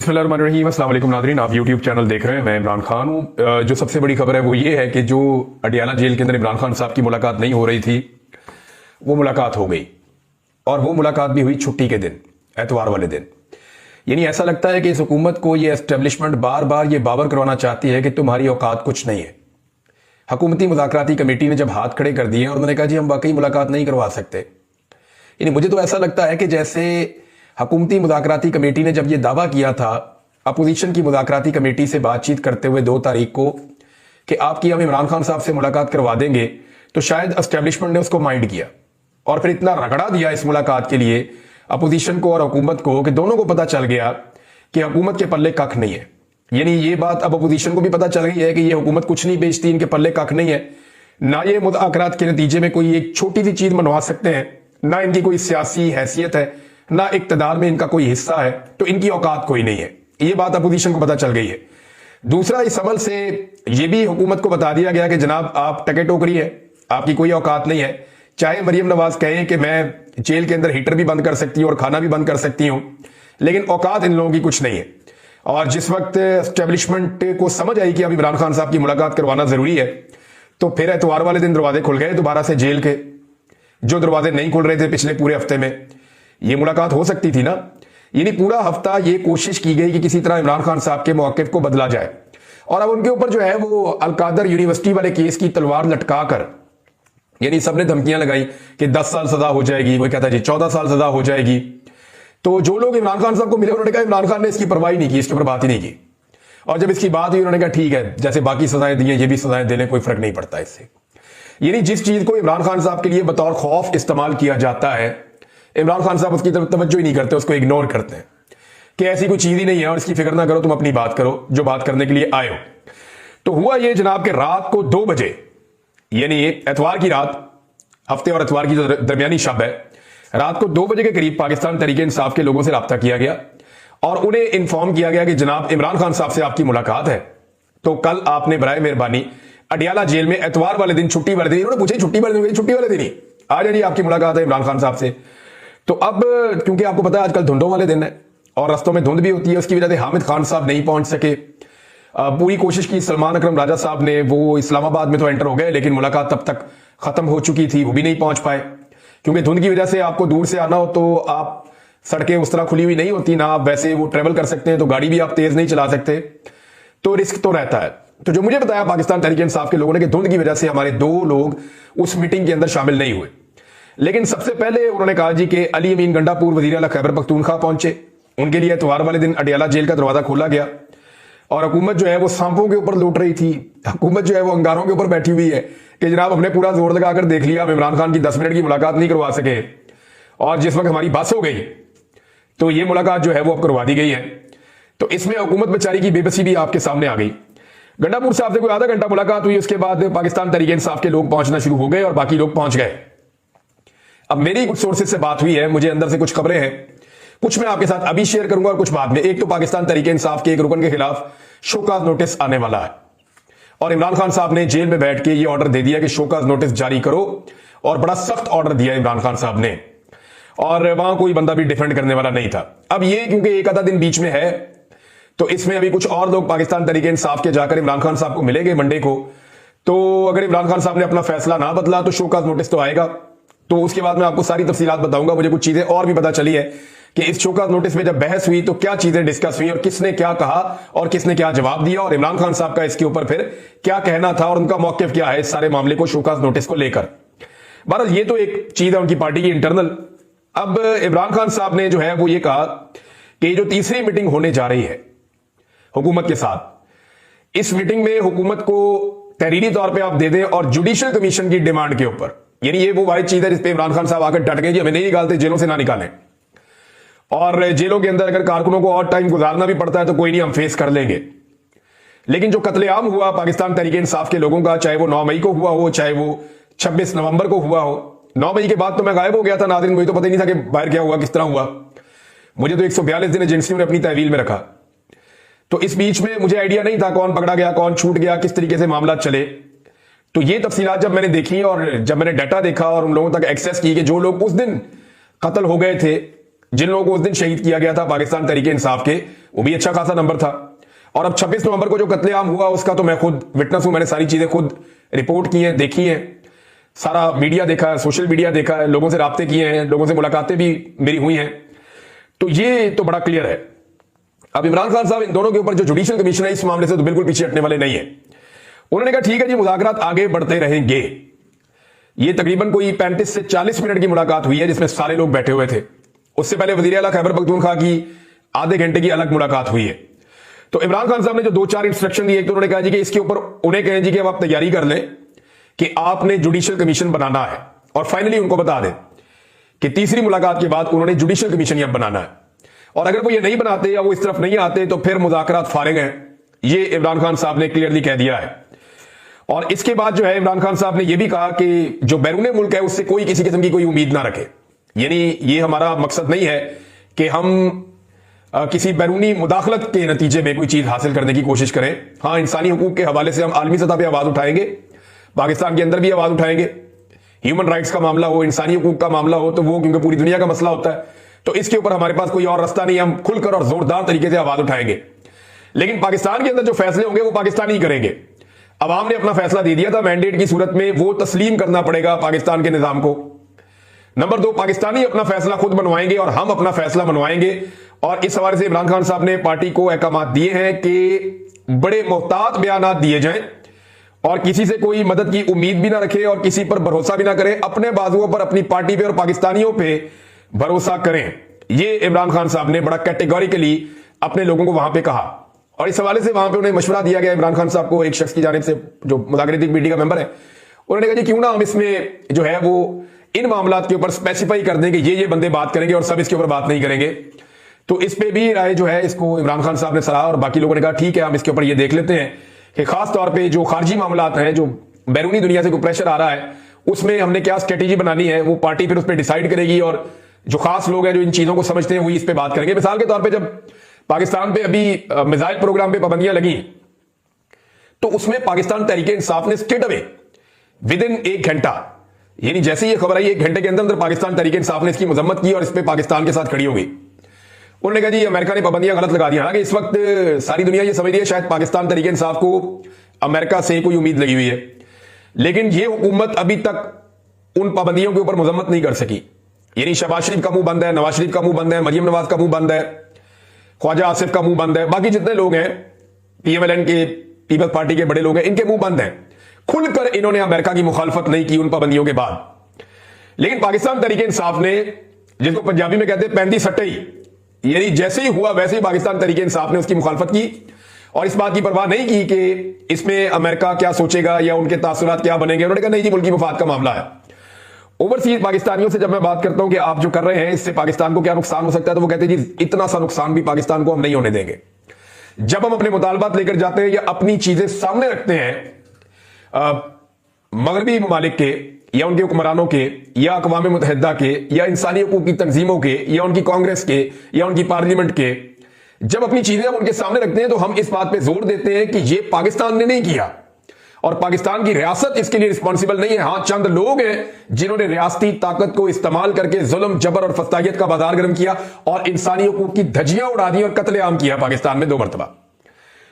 बिस्मिल्लाहिर्रहमानिर्रहीम। अस्सलाम वालेकुम नाज़रीन, आप यूट्यूब चैनल देख रहे हैं। मैं इमरान खान हूँ। जो सबसे बड़ी खबर है वो ये है कि जो अडियाला जेल के अंदर इमरान खान साहब की मुलाकात नहीं हो रही थी, वो मुलाकात हो गई। और वो मुलाकात भी हुई छुट्टी के दिन, एतवार वाले दिन। यानी ऐसा लगता है कि इस हुकूमत को ये एस्टेब्लिशमेंट बार बार ये बावर करवाना चाहती है कि तुम्हारी औकात कुछ नहीं है। हुकूमती मुज़ाकराती कमेटी ने जब हाथ खड़े कर दिए और उन्होंने कहा जी हम वाकई मुलाकात नहीं करवा सकते, यानी मुझे तो ऐसा लगता है कि जैसे हुकूमती मुज़ाकराती कमेटी ने जब ये दावा किया था अपोजिशन की मुज़ाकराती कमेटी से बातचीत करते हुए 2 तारीख को कि आपकी हम इमरान खान साहब से मुलाकात करवा देंगे, तो शायद एस्टेब्लिशमेंट ने उसको माइंड किया और फिर इतना रगड़ा दिया इस मुलाकात के लिए अपोजिशन को और हुकूमत को कि दोनों को पता चल गया कि हुकूमत के पल्ले कख नहीं है। यानी ये बात अब अपोजिशन को भी पता चल गई है कि ये हुकूमत कुछ नहीं बेचती, इनके पल्ले कख नहीं है। ना ये मुज़ाकरात के नतीजे में कोई एक छोटी सी चीज मनवा सकते हैं, ना इनकी कोई सियासी हैसियत है, ना इक्तदार में इनका कोई हिस्सा है, तो इनकी औकात कोई नहीं है। ये बात अपोजिशन को पता चल गई है। दूसरा, इस अमल से यह भी हुकूमत को बता दिया गया कि जनाब आप टके टोकरी है, आपकी कोई औकात नहीं है। चाहे मरियम नवाज कहें कि मैं जेल के अंदर हीटर भी बंद कर सकती हूं और खाना भी बंद कर सकती हूं, लेकिन औकात इन लोगों की कुछ नहीं है। और जिस वक्त एस्टेब्लिशमेंट को समझ आई कि अब इमरान खान साहब की मुलाकात करवाना जरूरी है, तो फिर एतवार वाले दिन दरवाजे खुल गए दोबारा से जेल के, जो दरवाजे नहीं खुल रहे थे पिछले पूरे हफ्ते में। ये मुलाकात हो सकती थी ना। यानी पूरा हफ्ता ये कोशिश की गई कि किसी तरह इमरान खान साहब के मौक़िफ़ को बदला जाए, और अब उनके ऊपर जो है वो अलकादर यूनिवर्सिटी वाले केस की तलवार लटका कर, यानी सबने धमकियां लगाई कि 10 साल सजा हो जाएगी, कोई कहता है जी 14 साल सजा हो जाएगी। तो जो लोग इमरान खान साहब को मिले उन्होंने कहा इमरान खान ने इसकी परवाह नहीं की, इसके ऊपर बात ही नहीं की। और जब इसकी बात हुई उन्होंने कहा ठीक है, जैसे बाकी सजाएं दी हैं ये भी सजाएं दे लें, कोई फर्क नहीं पड़ता इससे। यानी जिस चीज को इमरान खान साहब के लिए बतौर खौफ इस्तेमाल किया जाता है, इमरान खान साहब उसकी तरफ तवज्जो ही नहीं करते, उसको इग्नोर करते हैं कि ऐसी कोई चीज ही नहीं है और इसकी फिक्र ना करो, तुम अपनी बात करो जो बात करने के लिए आए हो। तो हुआ ये जनाब के रात को 2 बजे, यानी एतवार की रात, हफ्ते और एतवार की जो दरमियानी शब है, रात को 2 बजे के करीब पाकिस्तान तहरीक इंसाफ के लोगों से रब्ता किया गया और उन्हें इन्फॉर्म किया गया कि जनाब इमरान खान साहब से आपकी मुलाकात है, तो कल आपने बराए मेहरबानी अडियाला जेल में एतवार वाले दिन, छुट्टी वाले दिन, उन्होंने पूछे छुट्टी वाले दिन, छुट्टी वाले दिन ही आ जाइए, आपकी मुलाकात है इमरान खान साहब से। तो अब क्योंकि आपको पता है आजकल धुंधों वाले दिन है और रस्तों में धुंध भी होती है, उसकी वजह से हामिद खान साहब नहीं पहुंच सके। पूरी कोशिश की सलमान अकरम राजा साहब ने, वो इस्लामाबाद में तो एंटर हो गए लेकिन मुलाकात तब तक खत्म हो चुकी थी, वो भी नहीं पहुंच पाए क्योंकि धुंध की वजह से आपको दूर से आना हो तो आप, सड़कें उस तरह खुली हुई नहीं होती ना, आप वैसे वो ट्रेवल कर सकते हैं, तो गाड़ी भी आप तेज नहीं चला सकते, तो रिस्क तो रहता है। तो जो मुझे बताया पाकिस्तान तहरीक इंसाफ के लोगों ने कि धुंध की वजह से हमारे 2 लोग उस मीटिंग के अंदर शामिल नहीं हुए। लेकिन सबसे पहले उन्होंने कहा जी कि अली अमीन गंडापुर वजीर आला खैबर पख्तूनख्वा पहुंचे, उनके लिए एतवार वाले दिन अडियाला जेल का दरवाजा खोला गया और हुकूमत जो है वो सांपों के ऊपर लूट रही थी, हुकूमत जो है वो अंगारों के ऊपर बैठी हुई है कि जनाब हमने पूरा जोर लगाकर देख लिया, हम इमरान खान की 10 मिनट की मुलाकात नहीं करवा सके, और जिस वक्त हमारी बस हो गई तो ये मुलाकात जो है वो अब करवा दी गई है। तो इसमें हुकूमत बेचारी की बेबसी भी आपके सामने आ गई। गंडापुर साहब से कोई आधा घंटा मुलाकात हुई, उसके बाद पाकिस्तान तहरीक इंसाफ के लोग पहुंचना शुरू हो गए और बाकी लोग पहुंच गए। अब मेरी कुछ सोर्सेज से बात हुई है, मुझे अंदर से कुछ खबरें हैं, कुछ मैं आपके साथ अभी शेयर करूंगा और कुछ बाद में। एक तो पाकिस्तान तहरीक इंसाफ के एक रुकन के खिलाफ शोकाज नोटिस आने वाला है और इमरान खान साहब ने जेल में बैठ के ये ऑर्डर दे दिया कि शोकाज नोटिस जारी करो, और बड़ा सख्त ऑर्डर दिया इमरान खान साहब ने, और वहां कोई बंदा भी डिफेंड करने वाला नहीं था। अब ये क्योंकि एक आधा दिन बीच में है, तो इसमें अभी कुछ और लोग पाकिस्तान तहरीक इंसाफ के जाकर इमरान खान साहब को मिलेंगे मंडे को। तो अगर इमरान खान साहब ने अपना फैसला ना बदला तो शोकाज नोटिस तो आएगा, तो उसके बाद मैं आपको सारी तफसीलात बताऊंगा। मुझे कुछ चीजें और भी पता चली है कि इस शोकाज नोटिस में जब बहस हुई तो क्या चीजें डिस्कस हुई और किसने क्या कहा और किसने क्या जवाब दिया, और इमरान खान साहब का इसके ऊपर फिर क्या कहना था और उनका मौक़िफ़ क्या है इस सारे मामले को, शोकाज नोटिस को लेकर। बहरहाल ये तो एक चीज है उनकी पार्टी की इंटरनल। अब इमरान खान साहब ने जो है वो ये कहा कि जो तीसरी मीटिंग होने जा रही है हुकूमत के साथ, इस मीटिंग में हुकूमत को तहरीरी तौर पर आप दे दें और जुडिशल कमीशन की डिमांड के ऊपर, यानी ये वो वाहिद चीज है जिसपे इमरान खान साहब आकर डट गए कि हमें नहीं निकालते, जेलों से ना निकालें, और जेलों के अंदर अगर कारकुनों को और टाइम गुजारना भी पड़ता है तो कोई नहीं, हम फेस कर लेंगे। लेकिन जो कत्लेआम हुआ पाकिस्तान तहरीक इंसाफ के लोगों का, चाहे वो 9 मई को हुआ हो, चाहे वो 26 नवंबर को हुआ हो, 9 मई के बाद तो मैं गायब हो गया था नाज़रीन, मुझे तो पता ही नहीं था कि बाहर क्या हुआ, किस तरह हुआ। मुझे तो 142 दिन एजेंसियों ने अपनी तहवील में रखा, तो इस बीच में मुझे आइडिया नहीं था कौन पकड़ा गया, कौन छूट गया, किस तरीके से मामला चले। तो ये तफसीलात जब मैंने देखी और जब मैंने डाटा देखा और उन लोगों तक एक्सेस की कि जो लोग उस दिन कत्ल हो गए थे, जिन लोगों को उस दिन शहीद किया गया था पाकिस्तान तहरीक इंसाफ के, वो भी अच्छा खासा नंबर था। और अब 26 नवंबर को जो कत्लेआम हुआ उसका तो मैं खुद विटनेस हूं, मैंने सारी चीजें खुद रिपोर्ट की हैं, देखी हैं, सारा मीडिया देखा है, सोशल मीडिया देखा है, लोगों से राब्ते किए हैं, लोगों से मुलाकातें भी मेरी हुई हैं। तो ये तो बड़ा क्लियर है। अब इमरान खान साहब इन दोनों के ऊपर जो जुडिशियल कमीशन है इस मामले से तो बिल्कुल पीछे हटने वाले नहीं है। उन्होंने कहा ठीक है जी, मुज़ाकरात आगे बढ़ते रहेंगे। ये तकरीबन कोई 35 से 40 मिनट की मुलाकात हुई है जिसमें सारे लोग बैठे हुए थे। उससे पहले वज़ीर आला खैबर पख्तूनख्वा की आधे घंटे की अलग मुलाकात हुई है। तो इमरान खान साहब ने जो 2-4 इंस्ट्रक्शन दिए, तो उन्होंने कहा जी कि इसके ऊपर उन्हें कहें जी कि अब आप तैयारी कर लें कि आपने जुडिशियल कमीशन बनाना है, और फाइनली उनको बता दें कि तीसरी मुलाकात के बाद उन्होंने जुडिशियल कमीशन अब बनाना है, और अगर वो ये नहीं बनाते या वो इस तरफ नहीं आते तो फिर मुज़ाकरात फारिग हैं। ये इमरान खान साहब ने क्लियरली कह दिया है। और इसके बाद जो है इमरान खान साहब ने यह भी कहा कि जो बैरून मुल्क है उससे कोई किसी किस्म की कोई उम्मीद ना रखे। यानी ये हमारा मकसद नहीं है कि हम किसी बैरूनी मुदाखलत के नतीजे में कोई चीज हासिल करने की कोशिश करें। हाँ, इंसानी हुकूक के हवाले से हम आलमी सतह पर आवाज उठाएंगे, पाकिस्तान के अंदर भी आवाज उठाएंगे। ह्यूमन राइट्स का मामला हो, इंसानी हुकूक का मामला हो, तो वो क्योंकि पूरी दुनिया का मसला होता है, तो इसके ऊपर हमारे पास कोई और रास्ता नहीं, हम खुलकर और जोरदार तरीके से आवाज उठाएंगे। लेकिन पाकिस्तान के अंदर जो फैसले होंगे वो पाकिस्तान ही करेंगे। अवाम ने अपना फैसला दे दिया था, मैंडेट की सूरत में वो तस्लीम करना पड़ेगा पाकिस्तान के निजाम को। नंबर 2, पाकिस्तानी अपना फैसला खुद मनवाएंगे और हम अपना फैसला मनवाएंगे। और इस हवाले से इमरान खान साहब ने पार्टी को अहकाम दिए हैं कि बड़े मोहतात बयान दिए जाएं और किसी से कोई मदद की उम्मीद भी ना रखे और किसी पर भरोसा भी ना करें, अपने बाजुओं पर, अपनी पार्टी पे और पाकिस्तानियों पे भरोसा करें। ये इमरान खान साहब ने बड़ा कैटेगोरिकली अपने लोगों को वहां पे कहा। और इस हवाले से वहां पे उन्हें मशवरा दिया गया इमरान खान साहब को, एक शख्स की जानिब से जो मुज़ाकराती कमेटी का मेंबर है। उन्होंने कहा जी क्यों ना हम इसमें जो है वो इन मामलात के ऊपर स्पेसिफाई कर दें कि ये बंदे बात करेंगे और सब इसके ऊपर बात नहीं करेंगे। तो इस पे भी राय जो है इसको इमरान खान साहब ने सराहा और बाकी लोगों ने कहा ठीक है हम इसके ऊपर ये देख लेते हैं कि खास तौर पर जो खारजी मामलात हैं, जो बैरूनी दुनिया से कोई प्रेशर आ रहा है, उसमें हमने क्या स्ट्रेटेजी बनानी है, वो पार्टी फिर उस पर डिसाइड करेगी। और जो खास लोग हैं जो इन चीजों को समझते हैं वही इस पे बात करेंगे। मिसाल के तौर पे जब पाकिस्तान पे अभी मिसाइल प्रोग्राम पे पाबंदियां लगी तो उसमें पाकिस्तान तहरीक इंसाफ ने स्ट्रेट अवे विद इन 1 घंटा, यानी जैसे ये खबर आई 1 घंटे के अंदर अंदर पाकिस्तान तहरीक इंसाफ ने इसकी मजम्मत की और इस पे पाकिस्तान के साथ खड़ी हो गई। उन्होंने कहा जी अमेरिका ने पाबंदियां गलत लगा दी। हालांकि इस वक्त सारी दुनिया ये समझ रही है शायद पाकिस्तान तहरीक इंसाफ को अमेरिका से कोई उम्मीद लगी हुई है, लेकिन ये हुकूमत अभी तक उन पाबंदियों के ऊपर मजम्मत नहीं कर सकी। यानी शहबाज शरीफ का मुंह बंद है, नवाज शरीफ का मुंह बंद है, मरियम नवाज का मुंह बंद है, ख्वाजा आसिफ का मुंह बंद है, बाकी जितने लोग हैं PMLN के, पीपल्स पार्टी के बड़े लोग हैं, इनके मुंह बंद हैं। खुलकर इन्होंने अमेरिका की मुखालफत नहीं की उन पाबंदियों के बाद। लेकिन पाकिस्तान तहरीक इंसाफ ने, जिसको पंजाबी में कहते हैं 35 सट्टे, यानी जैसे ही हुआ वैसे ही पाकिस्तान तहरीक इंसाफ ने उसकी मुखालफत की और इस बात की परवाह नहीं की कि इसमें अमेरिका क्या सोचेगा या उनके तासुरात क्या बनेंगे। उन्होंने कहा नहीं जी, मुल्की मुफाद का मामला है। ओवरसीज पाकिस्तानियों से जब मैं बात करता हूं कि आप जो कर रहे हैं इससे पाकिस्तान को क्या नुकसान हो सकता है, तो वो कहते हैं जी इतना सा नुकसान भी पाकिस्तान को हम नहीं होने देंगे। जब हम अपने मुतालबात लेकर जाते हैं या अपनी चीजें सामने रखते हैं मगरबी ममालिक के या उनके हुक्मरानों के या अक़वाम मुत्तहिदा के या इंसानी हुकूक की तंजीमों के या उनकी कांग्रेस के या उनकी पार्लियामेंट के, जब अपनी चीजें हम उनके सामने रखते हैं तो हम इस बात पे जोर देते हैं कि ये पाकिस्तान ने नहीं किया और पाकिस्तान की रियासत इसके लिए रिस्पॉन्सिबल नहीं है। हां, चंद लोग हैं जिन्होंने रियासती ताकत को इस्तेमाल करके जुल्म, जबर और फस्तागियत का बाजार गर्म किया और इंसानी हुकूक की धज्जियां उड़ा दी और कत्लेआम किया पाकिस्तान में 2 मरतबा।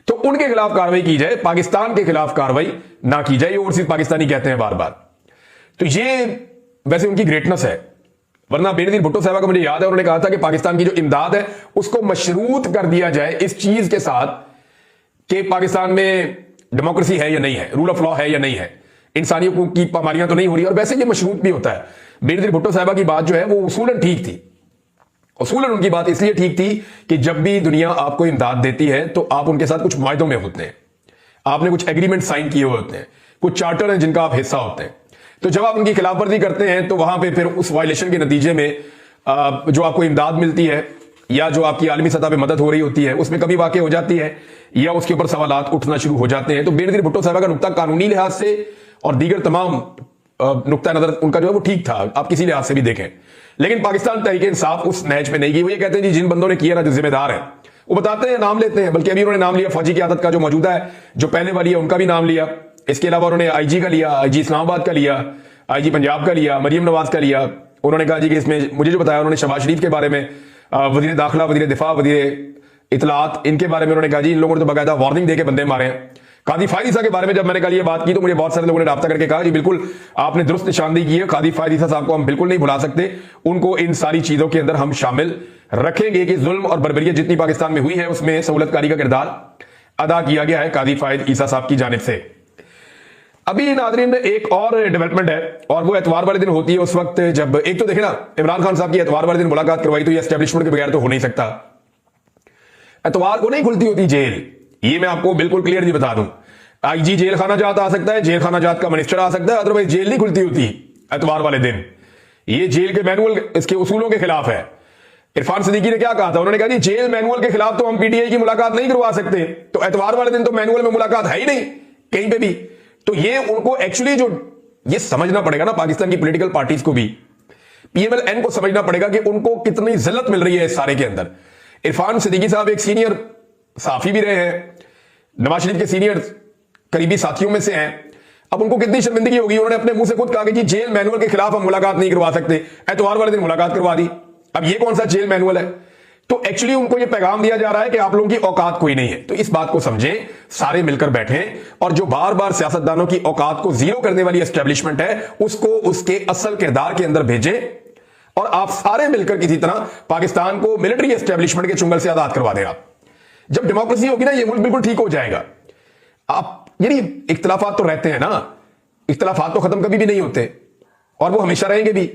तो उनके खिलाफ कार्रवाई की जाए, पाकिस्तान के खिलाफ कार्रवाई ना की जाए। ओवरसीज पाकिस्तानी कहते हैं बार बार। तो ये वैसे उनकी ग्रेटनेस है, वरना बेनजीर भुट्टो साहबा को मुझे याद है उन्होंने कहा था कि पाकिस्तान की जो इमदाद है उसको मशरूत कर दिया जाए इस चीज के साथ कि पाकिस्तान में डेमोक्रेसी है या नहीं है, रूल ऑफ लॉ है या नहीं है, इंसानी हुकूक की पामारियां तो नहीं हो रही। और वैसे ये मशरूत भी होता है। बेनजीर भुट्टो साहबा की बात जो है वो उसूलन ठीक थी। उसूलन उनकी बात इसलिए ठीक थी कि जब भी दुनिया आपको इमदाद देती है तो आप उनके साथ कुछ मुआहदों में होते हैं, आपने कुछ एग्रीमेंट साइन किए हुए होते हैं, कुछ चार्टर हैं जिनका आप हिस्सा होते हैं। तो जब आप उनकी खिलाफवर्जी करते हैं तो वहां पे फिर उस वायलेशन के नतीजे में जो आपको इमदाद मिलती है या जो आपकी आलमी सतह पे मदद हो रही होती है उसमें कभी वाकई हो जाती है या उसके ऊपर सवालात उठना शुरू हो जाते हैं। तो बेनजीर भुट्टो साहबा का नुक्ता कानूनी लिहाज से और दीगर तमाम नुक्ता नजर उनका जो है वो ठीक था, आप किसी लिहाज से भी देखें। लेकिन पाकिस्तान तहरीक इंसाफ उस नहज में नहीं गई। वो ये कहते हैं जी जिन बंदों ने किया ना, जो जिम्मेदार है, वो बताते हैं, नाम लेते हैं। बल्कि अभी उन्होंने नाम लिया फौजी क़यादत का जो मौजूदा है, जो पहले वाली है उनका भी नाम लिया। इसके अलावा उन्होंने IG का लिया, IG इस्लामाबाद का लिया, IG पंजाब का लिया, मरियम नवाज का लिया। उन्होंने कहा जी कि इसमें मुझे जो बताया उन्होंने शहबाज शरीफ के बारे में, वजीर दाखिला, वजीर दिफा, वजीर इतलात इनके बारे में उन्होंने कहा जी इन लोगों ने तो बाकायदा वार्निंग देके बंदे मारे हैं। कादी फायद ईसा के बारे में जब मैंने कल ये बात की तो मुझे बहुत सारे लोगों ने राब्ता करके कहा जी बिल्कुल आपने दुरुस्त निशानदेही की है, कादी फायद ईसा साहब को हम बिल्कुल नहीं भुला सकते, उनको इन सारी चीजों के अंदर हम शामिल रखेंगे कि जुल्म और बर्बरियत जितनी पाकिस्तान में हुई है उसमें सहूलतकारी का किरदार अदा किया गया है कादी फायद ईसा साहब की जानिब से। अभी नाज़रीन एक और डेवलपमेंट है और वो एतवार वाले दिन होती है उस वक्त जब एक तो देखे ना इमरान खान साहब की एतवार वाले दिन मुलाकात करवाई तो ये एस्टेब्लिशमेंट के बगैर तो हो नहीं सकता। एतवार को नहीं खुलती होती जेल, ये मैं आपको बिल्कुल क्लियरली बता दूं। आईजी जेल खाना जात आ सकता है, जेल खाना जात का मिनिस्टर आ सकता है, अदरवाइज जेल नहीं खुलती होती एतवार वाले दिन। ये जेल के मैनुअल इसके उसूलों के खिलाफ है। इरफान सिद्दीकी ने क्या कहा था, उन्होंने कहा जी जेल मैनुअल के खिलाफ तो हम पीटीआई की मुलाकात नहीं करवा सकते, तो एतवार वाले दिन तो मैनुअल में मुलाकात है ही नहीं कहीं पे भी। तो ये उनको एक्चुअली जो ये समझना पड़ेगा ना पाकिस्तान की पॉलिटिकल पार्टीज को भी, पीएमएल-एन को समझना पड़ेगा कि उनको कितनी जिल्लत मिल रही है इस सारे के अंदर। इरफान सिद्दीकी साहब एक सीनियर साफी भी रहे हैं, नवाज शरीफ के सीनियर करीबी साथियों में से हैं। अब उनको कितनी शर्मिंदगी होगी, उन्होंने अपने मुंह से खुद कहा कि जी जेल मैनुअल के खिलाफ हम मुलाकात नहीं करवा सकते, एतवार वाले दिन मुलाकात करवा दी। अब ये कौन सा जेल मैनुअल है? तो एक्चुअली उनको ये पैगाम दिया जा रहा है कि आप लोगों की औकात कोई नहीं है। तो इस बात को समझें, सारे मिलकर बैठें और जो बार बार सियासतदानों की औकात को जीरो करने वाली एस्टेब्लिशमेंट है उसको उसके असल किरदार के अंदर भेजें और आप सारे मिलकर किसी तरह पाकिस्तान को मिलिट्री एस्टेब्लिशमेंट के चुंगल से आजाद करवा दें। आप जब डेमोक्रेसी होगी ना ये मुल्क बिल्कुल ठीक हो जाएगा। आप यानी इख्तलाफात तो रहते हैं ना, इख्तलाफात तो खत्म कभी भी नहीं होते और वो हमेशा रहेंगे भी,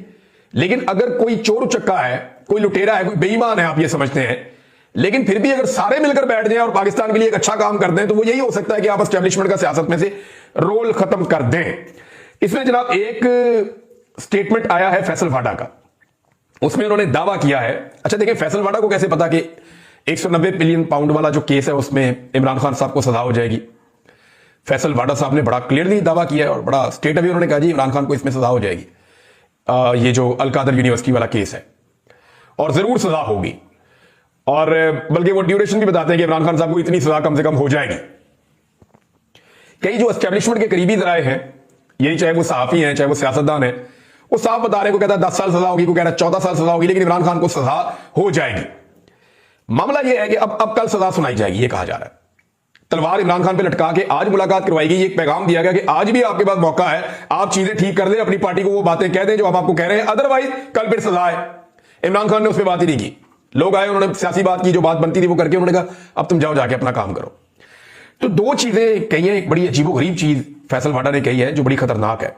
लेकिन अगर कोई चोर उचक्का है, कोई लुटेरा है, कोई बेईमान है, आप ये समझते हैं, लेकिन फिर भी अगर सारे मिलकर बैठ जाएं और पाकिस्तान के लिए एक अच्छा काम कर दें तो वो यही हो सकता है कि आप एस्टेब्लिशमेंट का सियासत में से रोल खत्म कर दें। इसमें जनाब एक स्टेटमेंट आया है फैसल वाडा का, उसमें उन्होंने दावा किया है। अच्छा देखिए, फैसल वाडा को कैसे पता कि 190 बिलियन पाउंड वाला जो केस है उसमें इमरान खान साहब को सजा हो जाएगी? फैसल वाडा साहब ने बड़ा क्लियरली दावा किया है और बड़ा स्टेट अभी उन्होंने कहा जी इमरान खान को इसमें सजा हो जाएगी, ये जो अलकादर यूनिवर्सिटी वाला केस है, और जरूर सजा होगी। और बल्कि वो ड्यूरेशन भी बताते हैं कि इमरान खान साहब को इतनी सजा कम से कम हो जाएगी। कई जो एस्टेब्लिशमेंट के करीबी जराए हैं, यही चाहे वो सहाफी हैं चाहे वो सियासतदान है, वो साफ बता रहे, को कहता है 10 साल सजा होगी, को कह रहा है 14 साल सजा होगी, लेकिन इमरान खान को सजा हो जाएगी। मामला यह है कि अब कल सजा सुनाई जाएगी, ये कहा जा रहा है। तलवार इमरान खान पे लटका के आज मुलाकात करवाई गई। एक पैगाम दिया गया कि आज भी आपके पास मौका है, आप चीजें ठीक कर दें, अपनी पार्टी को वो बातें कह दें जो हम आपको कह रहे हैं, अदरवाइज कल फिर सजा है। इमरान खान ने उस पर बात ही नहीं की। लोग आए, उन्होंने सियासी बात की, जो बात बनती थी वो करके उन्होंने कहा अब तुम जाओ जाके अपना काम करो। तो दो चीजें कही है, एक बड़ी अजीबोगरीब चीज फैसल वाडा ने कही है जो बड़ी खतरनाक है।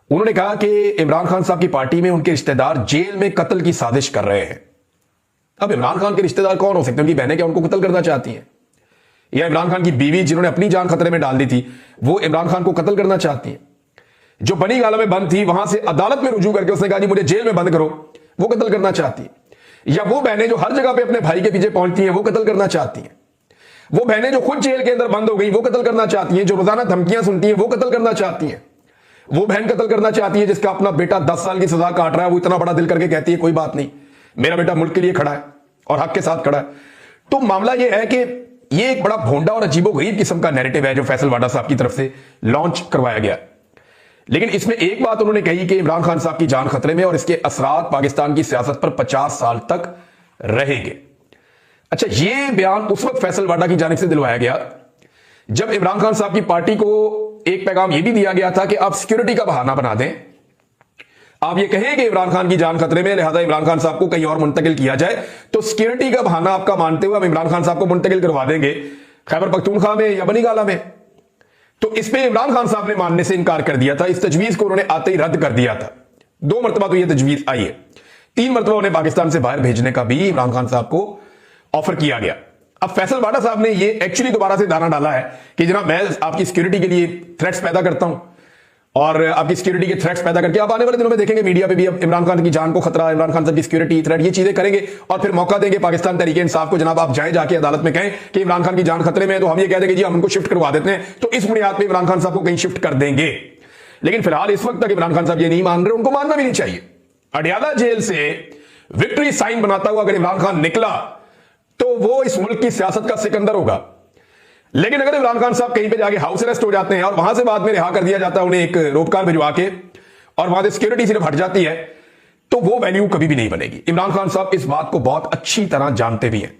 उन्होंने कहा कि इमरान खान साहब की पार्टी में उनके रिश्तेदार जेल में कत्ल की साजिश कर रहे हैं। अब इमरान खान के रिश्तेदार कौन हो सकते हैं? उनकी बहनें क्या उनको कत्ल करना चाहती हैं? या इमरान खान की बीवी जिन्होंने अपनी जान खतरे में डाल दी थी वो इमरान खान को कत्ल करना चाहती हैं? जो बनी गाला में बंद थी वहां से अदालत में रुजू करके उसने कहा जी मुझे जेल में बंद करो, वो कत्ल करना चाहती है? या वो बहनें जो हर जगह पे अपने भाई के पीछे पहुंचती हैं वो कत्ल करना चाहती हैं? वो बहनें जो खुद जेल के अंदर बंद हो गई वो कत्ल करना चाहती हैं? जो रोजाना धमकियां सुनती हैं वो कत्ल करना चाहती हैं? वो बहन कत्ल करना चाहती है जिसका अपना बेटा 10 साल की सजा काट रहा है, वो इतना बड़ा दिल करके कहती है कोई बात नहीं, मेरा बेटा मुल्क के लिए खड़ा है और हक के साथ खड़ा है। तो मामला यह है कि ये एक बड़ा भोंडा और अजीबोगरीब किस्म का नैरेटिव है जो फैसल वाडा साहब की तरफ से लॉन्च करवाया गया। लेकिन इसमें एक बात उन्होंने कही कि इमरान खान साहब की जान खतरे में और इसके असरात पाकिस्तान की सियासत पर 50 साल तक रहेंगे। अच्छा, ये बयान उस वक्त फैसल वाडा की जानिब से दिलवाया गया जब इमरान खान साहब की पार्टी को एक पैगाम यह भी दिया गया था कि आप सिक्योरिटी का बहाना बना दें, आप ये कहें कि इमरान खान की जान खतरे में, लिहाजा इमरान खान साहब को कहीं और मुंतकिल किया जाए, तो सिक्योरिटी का बहाना आपका मानते हुए हम इमरान खान साहब को मुंतकिल करवा देंगे खैबर पख्तूनख्वा में या बनीगाला में। तो इस पे इमरान खान साहब ने मानने से इनकार कर दिया था। इस तजवीज को उन्होंने आते ही रद्द कर दिया था। 2 मरतबा तो यह तजवीज आई है, 3 मरतबा उन्हें पाकिस्तान से बाहर भेजने का भी इमरान खान साहब को ऑफर किया गया। अब फैसल वाडा साहब ने ये एक्चुअली दोबारा से दाना डाला है कि जनाब मैं आपकी सिक्योरिटी के लिए थ्रेट्स पैदा करता हूं और आपकी सिक्योरिटी के थ्रेट्स पैदा करके आप आने वाले दिनों में देखेंगे मीडिया पे भी अब इमरान खान की जान को खतरा, इमरान खान साहब की सिक्योरिटी थ्रेट, ये चीजें करेंगे और फिर मौका देंगे पाकिस्तान तहरीक इंसाफ को, जनाब आप जाए जाके अदालत में कहें कि इमरान खान की जान खतरे में है, तो हम ये कह देंगे जी हम उनको शिफ्ट करवा देते हैं, तो इस बुनियाद पर इमरान खान साहब को कहीं शिफ्ट कर देंगे। लेकिन फिलहाल इस वक्त तक इमरान खान साहब ये नहीं मान रहे, उनको मानना भी नहीं चाहिए। अडियाला जेल से विक्ट्री साइन बनाता हुआ अगर इमरान खान निकला तो वो इस मुल्क की सियासत का सिकंदर होगा। लेकिन अगर इमरान खान साहब कहीं पे जाके हाउस अरेस्ट हो जाते हैं और वहां से बाद में रिहा कर दिया जाता है उन्हें एक रोपकार भिजवा के, और वहां से सिक्योरिटी सिर्फ हट जाती है, तो वो वैल्यू कभी भी नहीं बनेगी। इमरान खान साहब इस बात को बहुत अच्छी तरह जानते भी हैं।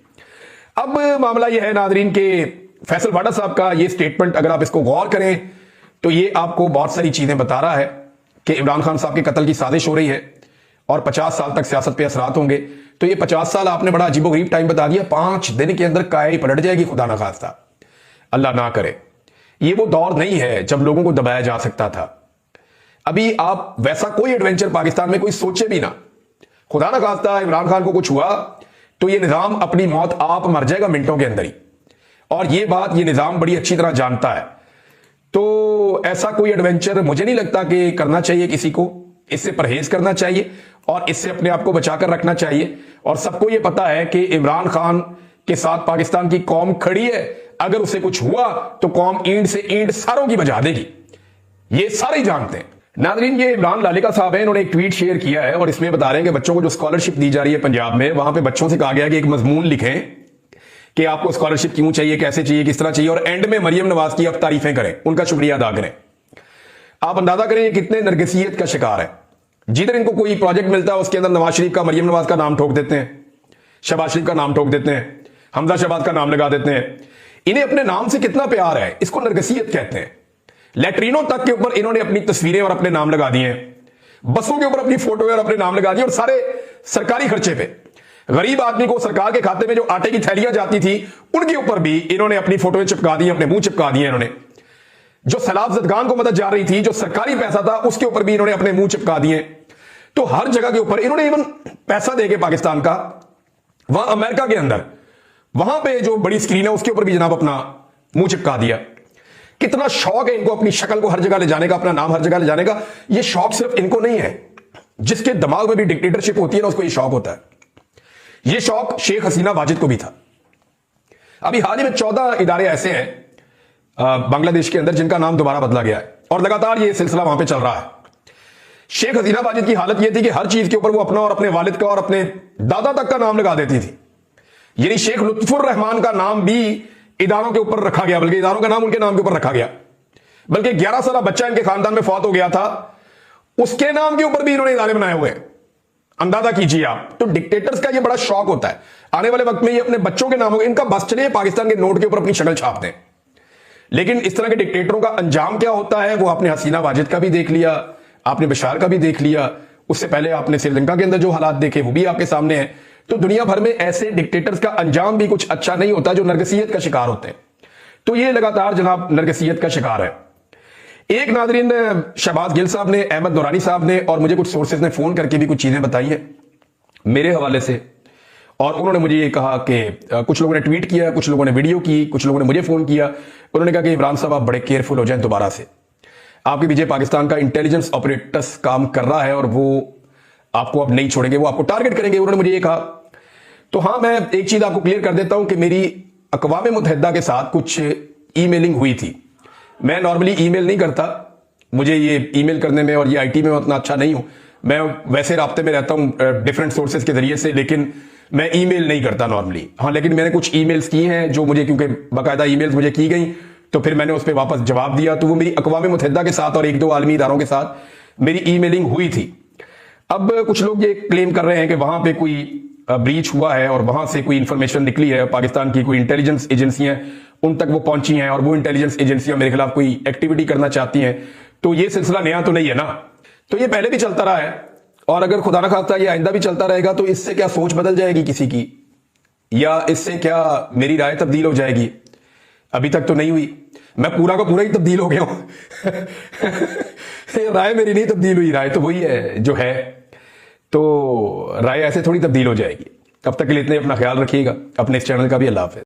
अब मामला यह है नाजरीन के फैसल वाडा साहब का ये स्टेटमेंट अगर आप इसको गौर करें तो ये आपको बहुत सारी चीजें बता रहा है कि इमरान खान साहब के कत्ल की साजिश हो रही है और 50 साल तक सियासत पे असरात होंगे। तो ये 50 साल आपने बड़ा अजीबोगरीब टाइम बता दिया, 5 दिन के अंदर काया पलट जाएगी, खुदा ना खास्ता, अल्लाह ना करे। ये वो दौर नहीं है जब लोगों को दबाया जा सकता था। अभी आप वैसा कोई एडवेंचर पाकिस्तान में कोई सोचे भी ना, खुदा ना खास्ता इमरान खान को कुछ हुआ तो ये निजाम अपनी मौत आप मर जाएगा मिनटों के अंदर ही, और ये बात ये निजाम बड़ी अच्छी तरह जानता है। तो ऐसा कोई एडवेंचर मुझे नहीं लगता कि करना चाहिए किसी को, इससे परहेज करना चाहिए और इससे अपने आप को बचाकर रखना चाहिए। और सबको यह पता है कि इमरान खान के साथ पाकिस्तान की कौम खड़ी है, अगर उसे कुछ हुआ तो कौम ईंट से ईंट सारों की बजा देगी, ये सारे ही जानते हैं। नाजरीन ये इमरान लालिका साहब हैं, इन्होंने एक ट्वीट शेयर किया है और इसमें बता रहे हैं कि बच्चों को जो स्कॉलरशिप दी जा रही है पंजाब में, वहां पे बच्चों से कहा गया कि एक मजमून लिखें कि आपको स्कॉलरशिप क्यों चाहिए, कैसे चाहिए, किस तरह चाहिए, और एंड में मरियम नवाज की आप तारीफें करें, उनका शुक्रिया अदा करें। आप अंदाजा करें ये कितने नरगिसियत का शिकार है। जिधर इनको कोई प्रोजेक्ट मिलता है उसके अंदर नवाज शरीफ का, मरियम नवाज का नाम ठोक देते हैं, शहबाज शरीफ का नाम ठोक देते हैं, हमजा शहबाज का नाम लगा देते हैं। इन्हें अपने नाम से कितना प्यार है, इसको नरगिसियत कहते हैं। लैट्रीनों तक के ऊपर इन्होंने अपनी तस्वीरें और अपने नाम लगा दिए हैं, बसों के ऊपर अपनी फोटो और अपने नाम लगा दिए, और सारे सरकारी खर्चे पे। गरीब आदमी को सरकार के खाते में जो आटे की थैलियां जाती थी उनके ऊपर भी इन्होंने अपनी फोटोएं चिपका दी, अपने मुंह चिपका दिए इन्होंने। जो सैलाब ज़दगान को मदद जा रही थी, जो सरकारी पैसा था, उसके ऊपर भी इन्होंने अपने मुंह चिपका दिए। तो हर जगह के ऊपर इन्होंने इवन पैसा देके पाकिस्तान का, वहां अमेरिका के अंदर वहां पे जो बड़ी स्क्रीन है उसके ऊपर भी जनाब अपना मुंह चिपका दिया। कितना शौक है इनको अपनी शक्ल को हर जगह ले जाने का, अपना नाम हर जगह ले जाने का। ये शौक सिर्फ इनको नहीं है, जिसके दिमाग में भी डिक्टेटरशिप होती है ना, उसको ये शौक होता है। ये शौक शेख हसीना वाजिद को भी था। अभी हाल ही में 14 इदारे ऐसे हैं बांग्लादेश के अंदर जिनका नाम दोबारा बदला गया है, और लगातार ये सिलसिला वहां पे चल रहा है। शेख हसीना वाजिद की हालत यह थी कि हर चीज के ऊपर वो अपना और अपने वालिद का और अपने दादा तक का नाम लगा देती थी। यानी शेख लुत्फुर रहमान का नाम भी इदारों के ऊपर रखा गया, बल्कि इदारों का नाम उनके नाम के ऊपर रखा गया। बल्कि 11 साल बच्चा इनके खानदान में फौत हो गया था, उसके नाम के ऊपर भी इन्होंने इदारे बनाए हुए हैं। अंदाजा कीजिए आप। तो डिक्टेटर्स का ये बड़ा शौक होता है, आने वाले वक्त में ये अपने बच्चों के नाम होंगे, इनका बस चले पाकिस्तान के नोट के ऊपर अपनी शक्ल छाप दें। लेकिन इस तरह के डिक्टेटरों का अंजाम क्या होता है वो आपने हसीना वाजिद का भी देख लिया, आपने बशार का भी देख लिया, उससे पहले आपने श्रीलंका के अंदर जो हालात देखे वो भी आपके सामने है। तो दुनिया भर में ऐसे डिक्टेटर्स का अंजाम भी कुछ अच्छा नहीं होता जो नरगिसियत का शिकार होते हैं। तो ये लगातार जनाब नरगिसियत का शिकार है। एक नाजरीन शहबाज गिल साहब ने, अहमद नूरानी साहब ने और मुझे कुछ सोर्सेज ने फोन करके भी कुछ चीजें बताई हैं मेरे हवाले से, और उन्होंने मुझे ये कहा कि कुछ लोगों ने ट्वीट किया, कुछ लोगों ने वीडियो की, कुछ लोगों ने मुझे फोन किया। उन्होंने कहा कि इमरान साहब आप बड़े केयरफुल हो जाएं दोबारा से, आपके पीछे पाकिस्तान का इंटेलिजेंस ऑपरेटर्स काम कर रहा है और वो आपको अब नहीं छोड़ेंगे, वो आपको टारगेट करेंगे। उन्होंने मुझे ये कहा। तो हाँ, मैं एक चीज आपको क्लियर कर देता हूं कि मेरी अक़वाम मुत्तहिदा के साथ कुछ ईमेलिंग हुई थी। मैं नॉर्मली ईमेल नहीं करता, मुझे ये ईमेल करने में और ये आईटी में उतना अच्छा नहीं हूं। मैं वैसे राब्ते में रहता हूं डिफरेंट सोर्सेज के जरिए से, लेकिन मैं ईमेल नहीं करता नॉर्मली। हाँ, लेकिन मैंने कुछ ईमेल्स की हैं जो मुझे, क्योंकि बाकायदा ईमेल्स मुझे की गई तो फिर मैंने उस पर वापस जवाब दिया। तो वो मेरी अक़वाम मुत्तहिदा के साथ और 1-2 आलमी इदारों के साथ मेरी ईमेलिंग हुई थी। अब कुछ लोग ये क्लेम कर रहे हैं कि वहां पे कोई ब्रीच हुआ है और वहां से कोई इंफॉर्मेशन निकली है, पाकिस्तान की कोई इंटेलिजेंस एजेंसियां उन तक वो पहुंची हैं और वो इंटेलिजेंस एजेंसियां मेरे खिलाफ कोई एक्टिविटी करना चाहती हैं। तो ये सिलसिला नया तो नहीं है ना, तो ये पहले भी चलता रहा है, और अगर खुदा ना खास्ता ये आइंदा भी चलता रहेगा तो इससे क्या सोच बदल जाएगी किसी की, या इससे क्या मेरी राय तब्दील हो जाएगी? अभी तक तो नहीं हुई। मैं पूरा का पूरा ही तब्दील हो गया हूं राय मेरी नहीं तब्दील हुई, राय तो वही है जो है। तो राय ऐसे थोड़ी तब्दील हो जाएगी। तब तक के लिए इतने अपना ख्याल रखिएगा, अपने इस चैनल का भी। अल्लाह हाफ़िज़।